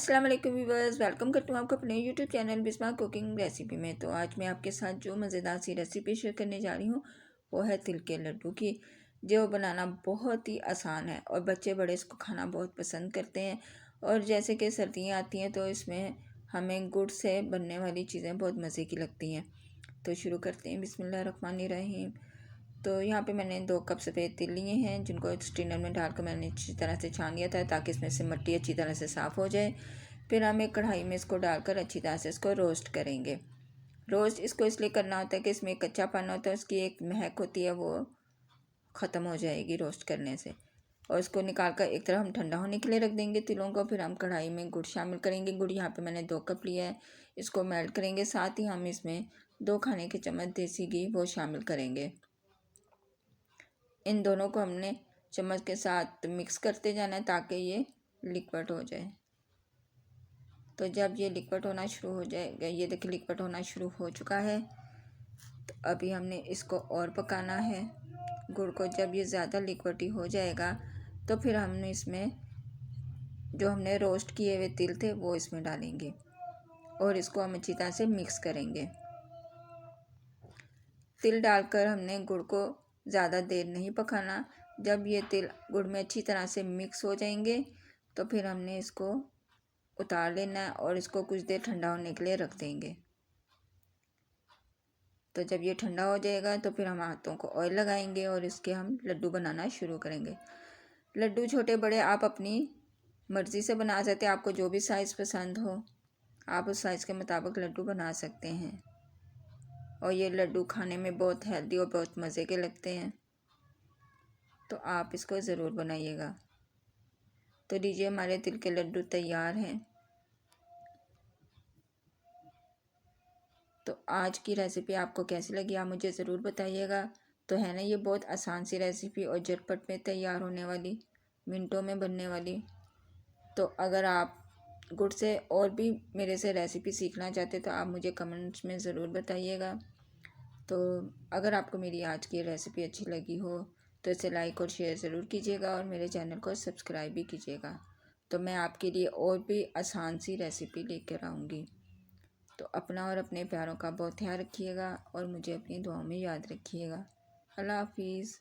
अस्सलाम वालेकुम viewers, welcome करती हूँ आपको अपने YouTube channel Bisma cooking recipe में। तो आज मैं आपके साथ जो मज़ेदार सी रेसिपी शेयर करने जा रही हूँ वो है तिल के लड्डू की, जो बनाना बहुत ही आसान है और बच्चे बड़े इसको खाना बहुत पसंद करते हैं। और जैसे कि सर्दियाँ आती हैं तो इसमें हमें गुड़ से बनने वाली चीज़ें बहुत मज़े की लगती हैं। तो शुरू करते हैं, बिस्मिल्लाहिर्रहमानिर्रहीम। तो यहाँ पे मैंने 2 कप सफ़ेद तिल लिए हैं, जिनको स्ट्रेनर में डालकर मैंने अच्छी तरह से छान लिया था ताकि इसमें से मिट्टी अच्छी तरह से साफ़ हो जाए। फिर हम एक कढ़ाई में इसको डालकर अच्छी तरह से इसको रोस्ट करेंगे। रोस्ट इसको इसलिए करना होता है कि इसमें एक कच्चापन होता है, उसकी एक महक होती है, वो ख़त्म हो जाएगी रोस्ट करने से। और इसको निकाल कर एक तरफ हम ठंडा होने के लिए रख देंगे तिलों को। फिर हम कढ़ाई में गुड़ शामिल करेंगे। गुड़ यहाँ पे मैंने 2 कप लिया है, इसको मेल्ट करेंगे। साथ ही हम इसमें 2 खाने के चम्मच देसी घी वो शामिल करेंगे। इन दोनों को हमने चम्मच के साथ मिक्स करते जाना है ताकि ये लिक्विड हो जाए। तो जब ये लिक्विड होना शुरू हो जाएगा, ये देखिए लिक्विड होना शुरू हो चुका है, तो अभी हमने इसको और पकाना है गुड़ को। जब ये ज़्यादा लिक्विडी हो जाएगा तो फिर हमने इसमें जो हमने रोस्ट किए हुए तिल थे वो इसमें डालेंगे और इसको हम अच्छी तरह से मिक्स करेंगे। तिल डालकर हमने गुड़ को ज़्यादा देर नहीं पकाना। जब ये तिल गुड़ में अच्छी तरह से मिक्स हो जाएंगे तो फिर हमने इसको उतार लेना है और इसको कुछ देर ठंडा होने के लिए रख देंगे। तो जब ये ठंडा हो जाएगा तो फिर हम हाथों को ऑयल लगाएंगे और इसके हम लड्डू बनाना शुरू करेंगे। लड्डू छोटे बड़े आप अपनी मर्ज़ी से बना सकते हैं, आपको जो भी साइज़ पसंद हो आप उस साइज़ के मुताबिक लड्डू बना सकते हैं। और ये लड्डू खाने में बहुत हेल्दी और बहुत मज़े के लगते हैं, तो आप इसको ज़रूर बनाइएगा। तो लीजिए हमारे तिल के लड्डू तैयार हैं। तो आज की रेसिपी आपको कैसी लगी आप मुझे ज़रूर बताइएगा। तो है ना, ये बहुत आसान सी रेसिपी और झटपट में तैयार होने वाली, मिनटों में बनने वाली। तो अगर आप गुड़ से और भी मेरे से रेसिपी सीखना चाहते तो आप मुझे कमेंट्स में ज़रूर बताइएगा। तो अगर आपको मेरी आज की रेसिपी अच्छी लगी हो तो इसे लाइक और शेयर ज़रूर कीजिएगा और मेरे चैनल को सब्सक्राइब भी कीजिएगा। तो मैं आपके लिए और भी आसान सी रेसिपी लेकर आऊँगी। तो अपना और अपने प्यारों का बहुत ख्याल रखिएगा और मुझे अपनी दुआओं में याद रखिएगा। अल्लाह हाफिज़।